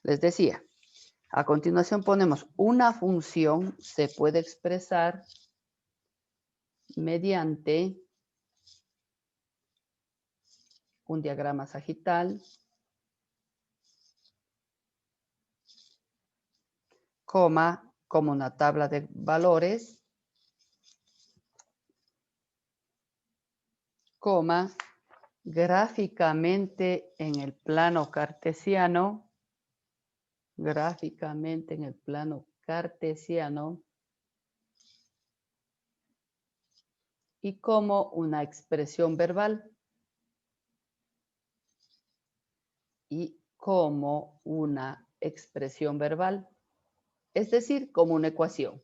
Les decía, a continuación ponemos una función se puede expresar mediante un diagrama sagital, coma, como una tabla de valores, coma, gráficamente en el plano cartesiano, y como una expresión verbal. Es decir, como una ecuación.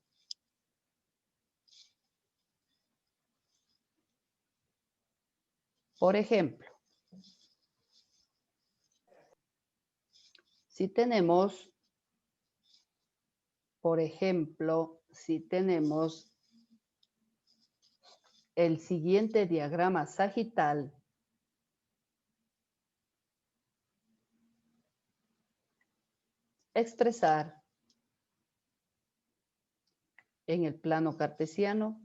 Por ejemplo, si tenemos el siguiente diagrama sagital, expresar en el plano cartesiano,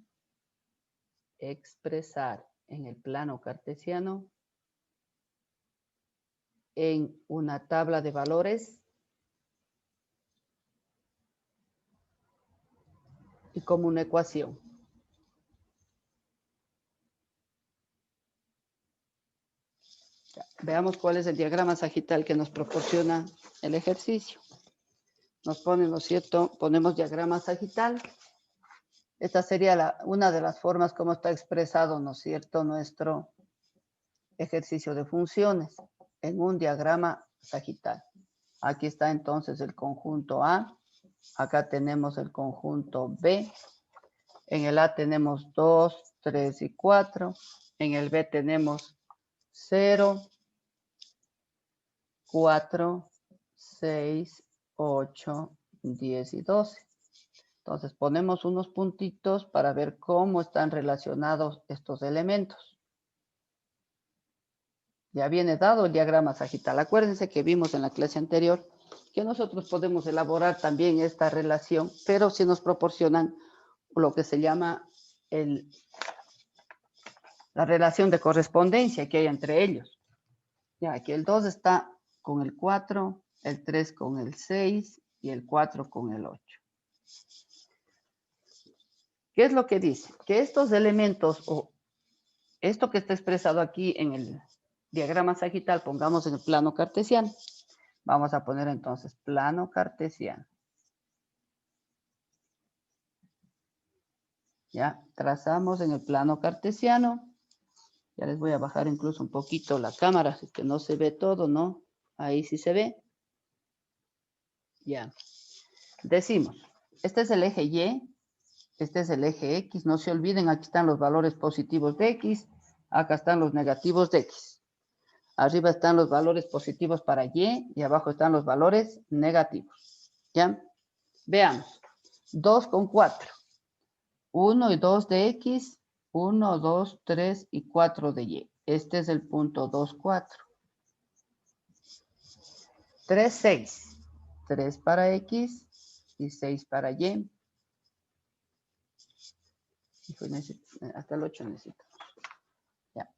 en una tabla de valores y como una ecuación. Veamos cuál es el diagrama sagital que nos proporciona el ejercicio. Nos pone, ¿no es cierto? Ponemos diagrama sagital. Esta sería una de las formas como está expresado, ¿no es cierto?, nuestro ejercicio de funciones en un diagrama sagital. Aquí está entonces el conjunto A. Acá tenemos el conjunto B. En el A tenemos 2, 3 y 4. En el B tenemos 0, 4, 6, 8, 10 y 12. Entonces ponemos unos puntitos para ver cómo están relacionados estos elementos. Ya viene dado el diagrama sagital. Acuérdense que vimos en la clase anterior que nosotros podemos elaborar también esta relación, pero si nos proporcionan lo que se llama la relación de correspondencia que hay entre ellos. Ya, aquí el 2 está con el 4, el 3 con el 6 y el 4 con el 8. ¿Qué es lo que dice? Que estos elementos, o esto que está expresado aquí en el diagrama sagital, pongamos en el plano cartesiano. Vamos a poner entonces plano cartesiano. Ya, trazamos en el plano cartesiano. Ya les voy a bajar incluso un poquito la cámara, si es que no se ve todo, ¿no? Ahí sí se ve. Ya. Decimos, este es el eje Y, este es el eje X. No se olviden, aquí están los valores positivos de X, acá están los negativos de X. Arriba están los valores positivos para Y y abajo están los valores negativos. ¿Ya? Veamos. 2 con 4. 1 y 2 de X, 1, 2, 3 y 4 de Y. Este es el punto 2, 4. 3, 6. 3 para X y 6 para Y. Hasta el 8 necesito. Ya.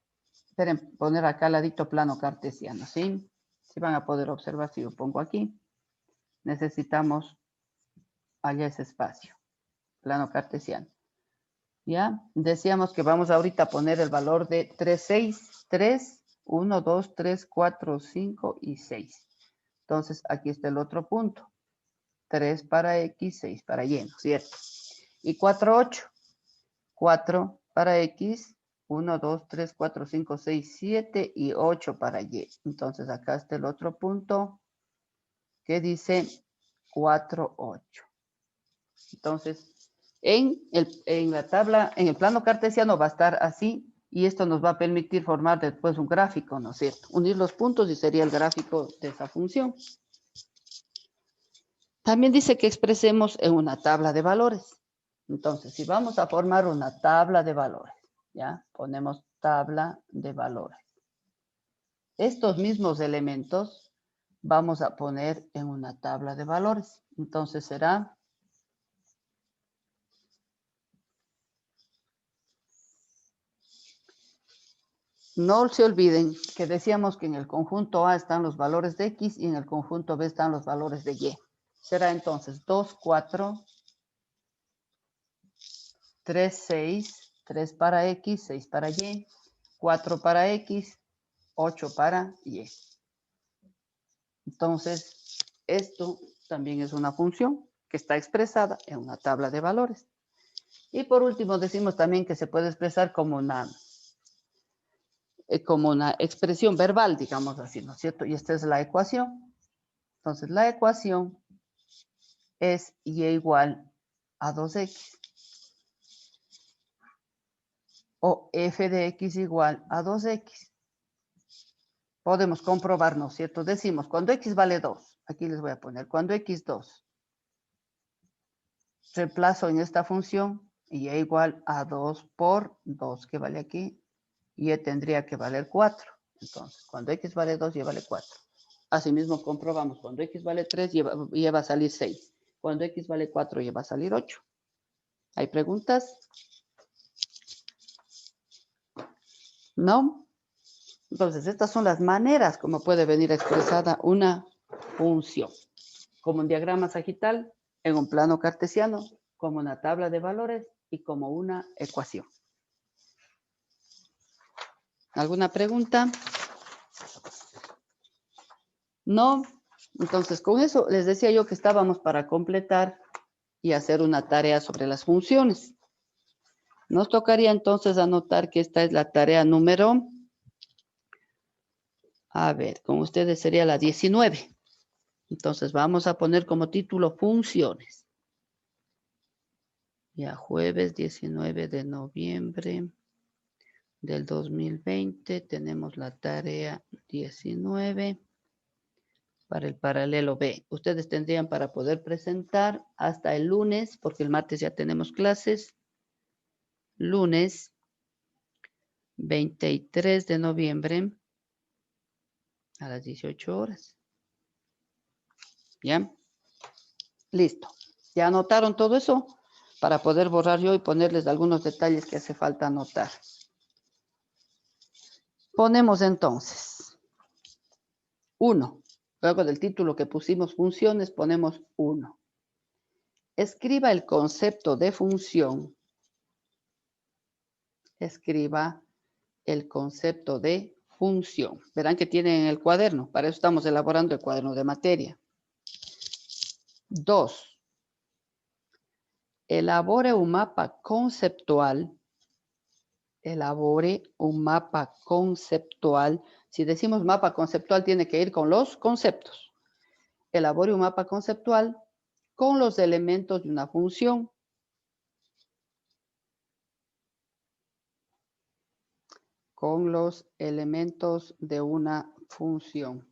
Esperen, poner acá al ladito plano cartesiano, ¿sí? Si van a poder observar si lo pongo aquí. Necesitamos allá ese espacio. Plano cartesiano. ¿Ya? Decíamos que vamos ahorita a poner el valor de 3, 6, 3, 1, 2, 3, 4, 5 y 6. Entonces, aquí está el otro punto. 3 para X, 6 para Y, ¿no es cierto? Y 4, 8. 4 para X, 1, 2, 3, 4, 5, 6, 7 y 8 para Y. Entonces, acá está el otro punto que dice 4, 8. Entonces, en la tabla, en el plano cartesiano va a estar así y esto nos va a permitir formar después un gráfico, ¿no es cierto? Unir los puntos y sería el gráfico de esa función. También dice que expresemos en una tabla de valores. Entonces, si vamos a formar una tabla de valores, ¿ya? Ponemos tabla de valores. Estos mismos elementos vamos a poner en una tabla de valores. Entonces será no se olviden que decíamos que en el conjunto A están los valores de X y en el conjunto B están los valores de Y. Será entonces 2, 4, 3, 6, 3 para X, 6 para Y, 4 para X, 8 para Y. Entonces, esto también es una función que está expresada en una tabla de valores. Y por último, decimos también que se puede expresar como una expresión verbal, digamos así, ¿no es cierto? Y esta es la ecuación. Entonces, la ecuación es y igual a 2x. O f de x igual a 2x. Podemos comprobar, ¿no es cierto? Decimos, cuando x vale 2, aquí les voy a poner, cuando x 2, reemplazo en esta función y igual a 2 por 2 que vale aquí, y tendría que valer 4. Entonces, cuando x vale 2, y vale 4. Asimismo, comprobamos, cuando x vale 3, y va a salir 6. Cuando x vale 4, y va a salir 8. ¿Hay preguntas? ¿No? Entonces, estas son las maneras como puede venir expresada una función. Como un diagrama sagital, en un plano cartesiano, como una tabla de valores y como una ecuación. ¿Alguna pregunta? ¿No? Entonces, con eso les decía yo que estábamos para completar y hacer una tarea sobre las funciones. Nos tocaría entonces anotar que esta es la tarea número, a ver, con ustedes sería la 19. Entonces vamos a poner como título funciones. Ya jueves 19 de noviembre del 2020 tenemos la tarea 19 para el paralelo B. Ustedes tendrían para poder presentar hasta el lunes, porque el martes ya tenemos clases. Lunes 23 de noviembre a las 18 horas. ¿Ya? Listo. ¿Ya anotaron todo eso? Para poder borrar yo y ponerles algunos detalles que hace falta anotar. Ponemos entonces 1. Luego del título que pusimos funciones, ponemos 1. Escriba el concepto de función. Escriba el concepto de función. Verán que tienen en el cuaderno. Para eso estamos elaborando el cuaderno de materia. 2. Elabore un mapa conceptual. Elabore un mapa conceptual. Si decimos mapa conceptual, tiene que ir con los conceptos. Elabore un mapa conceptual con los elementos de una función. Con los elementos de una función.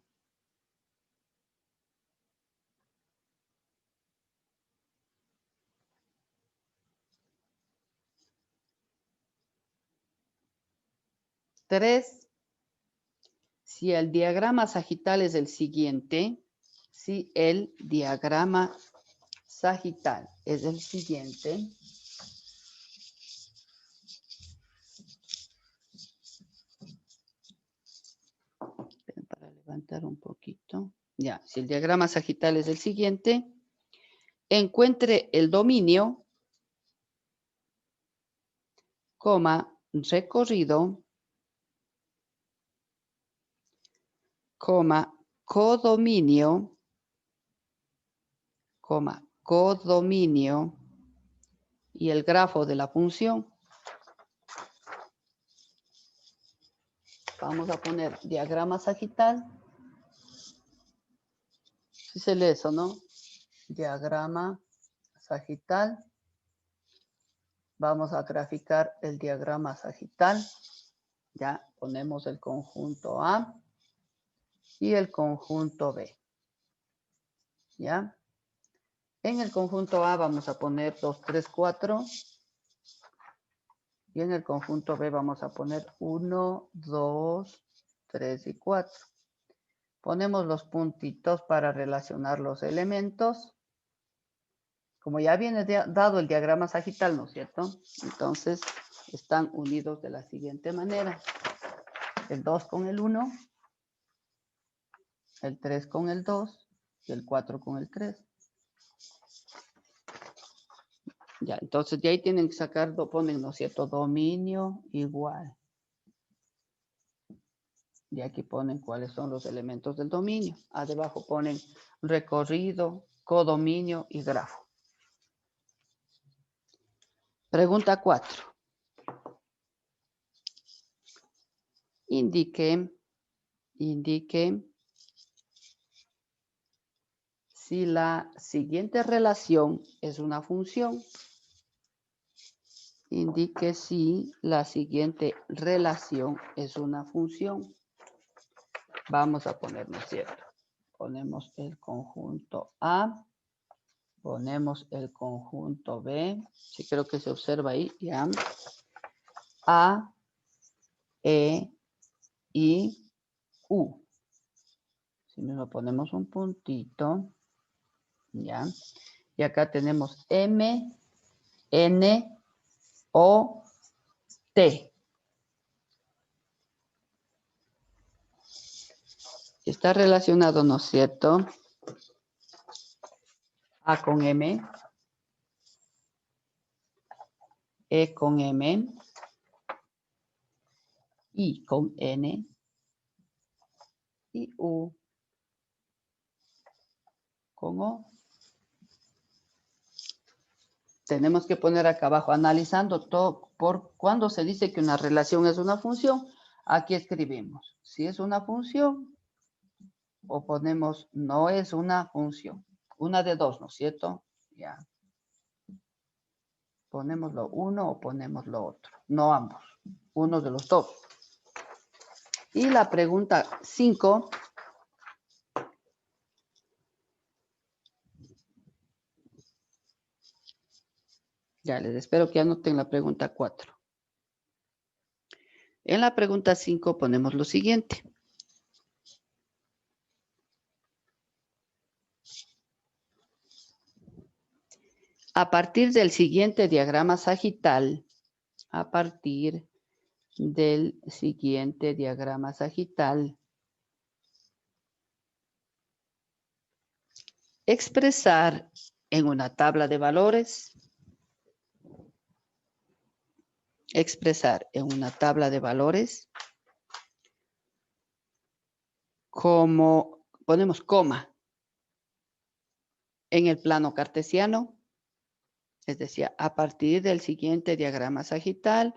Tres, si el diagrama sagital es el siguiente, si el diagrama sagital es el siguiente, para levantar un poquito, ya, si el diagrama sagital es el siguiente, encuentre el dominio, coma, recorrido, coma, codominio, coma, codominio y el grafo de la función. Vamos a poner diagrama sagital. Si se lee eso, ¿no? Diagrama sagital. Vamos a graficar el diagrama sagital. Ya ponemos el conjunto A y el conjunto B. ¿Ya? En el conjunto A vamos a poner 2, 3, 4. Y en el conjunto B vamos a poner 1, 2, 3 y 4. Ponemos los puntitos para relacionar los elementos. Como ya viene dado el diagrama sagital, ¿no es cierto? Entonces, están unidos de la siguiente manera. El 2 con el 1, el 3 con el 2 y el 4 con el 3. Ya, entonces de ahí tienen que sacar, ponen, ¿no es cierto? Dominio igual. Y aquí ponen cuáles son los elementos del dominio. Debajo ponen recorrido, codominio y grafo. Pregunta 4. Indique si la siguiente relación es una función. Indique si la siguiente relación es una función. Vamos a poner, ¿no es cierto? Ponemos el conjunto A. Ponemos el conjunto B. Sí, creo que se observa ahí, ya. A, E, I, U. Si nos ponemos un puntito, ya. Y acá tenemos M, N, O, T. Está relacionado, ¿no es cierto? A con M, E con M, I con N y U con O. Tenemos que poner acá abajo, analizando todo, por cuando se dice que una relación es una función, aquí escribimos si es una función o ponemos no es una función. Una de dos, ¿no es cierto? Ya. Ponemos lo uno o ponemos lo otro. No ambos. Uno de los dos. Y la pregunta 5. Ya, les espero que anoten la pregunta 4. En la pregunta 5 ponemos lo siguiente. A partir del siguiente diagrama sagital, expresar en una tabla de valores, como ponemos coma en el plano cartesiano, es decir, a partir del siguiente diagrama sagital,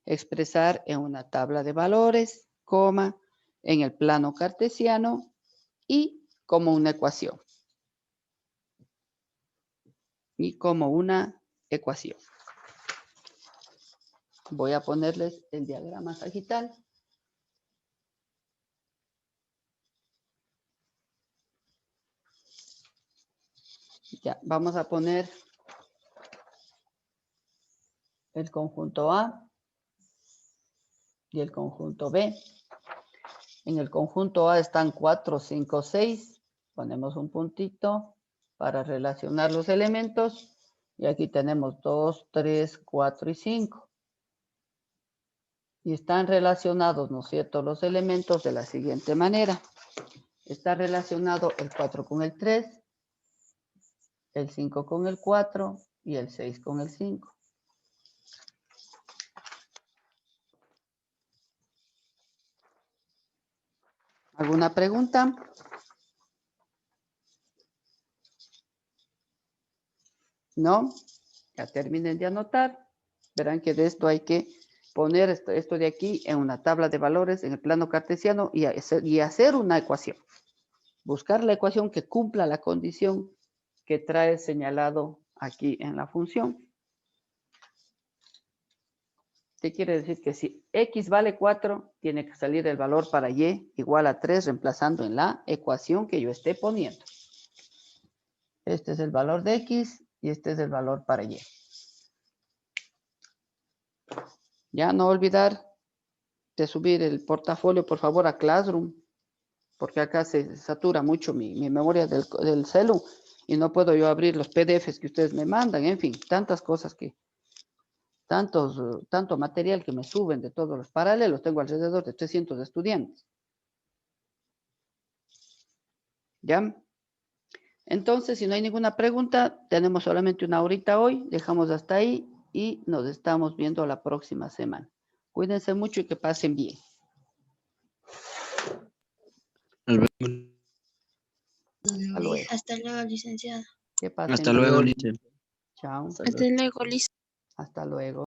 expresar en una tabla de valores, coma, en el plano cartesiano y como una ecuación. Voy a ponerles el diagrama sagital. Ya, vamos a poner el conjunto A y el conjunto B. En el conjunto A están 4, 5, 6. Ponemos un puntito para relacionar los elementos. Y aquí tenemos 2, 3, 4 y 5. Y están relacionados, ¿no es cierto?, los elementos de la siguiente manera. Está relacionado el 4 con el 3, el 5 con el 4 y el 6 con el 5. ¿Alguna pregunta? ¿No? Ya terminen de anotar. Verán que de esto hay que poner esto de aquí en una tabla de valores en el plano cartesiano y hacer una ecuación. Buscar la ecuación que cumpla la condición que trae señalado aquí en la función. ¿Qué quiere decir? Que si x vale 4, tiene que salir el valor para y igual a 3, reemplazando en la ecuación que yo esté poniendo. Este es el valor de x y este es el valor para y. Ya no olvidar de subir el portafolio, por favor, a Classroom. porque acá se satura mucho mi memoria del celu y no puedo yo abrir los PDFs que ustedes me mandan, en fin, tantas cosas tanto material que me suben de todos los paralelos, tengo alrededor de 300 estudiantes. ¿Ya? Entonces, si no hay ninguna pregunta, tenemos solamente una horita hoy, dejamos hasta ahí y nos estamos viendo la próxima semana. Cuídense mucho y que pasen bien. Hasta luego. Hasta luego, licenciado. Que pasen Hasta bien. luego, Lice. Chao. Hasta luego, licenciado. Hasta luego.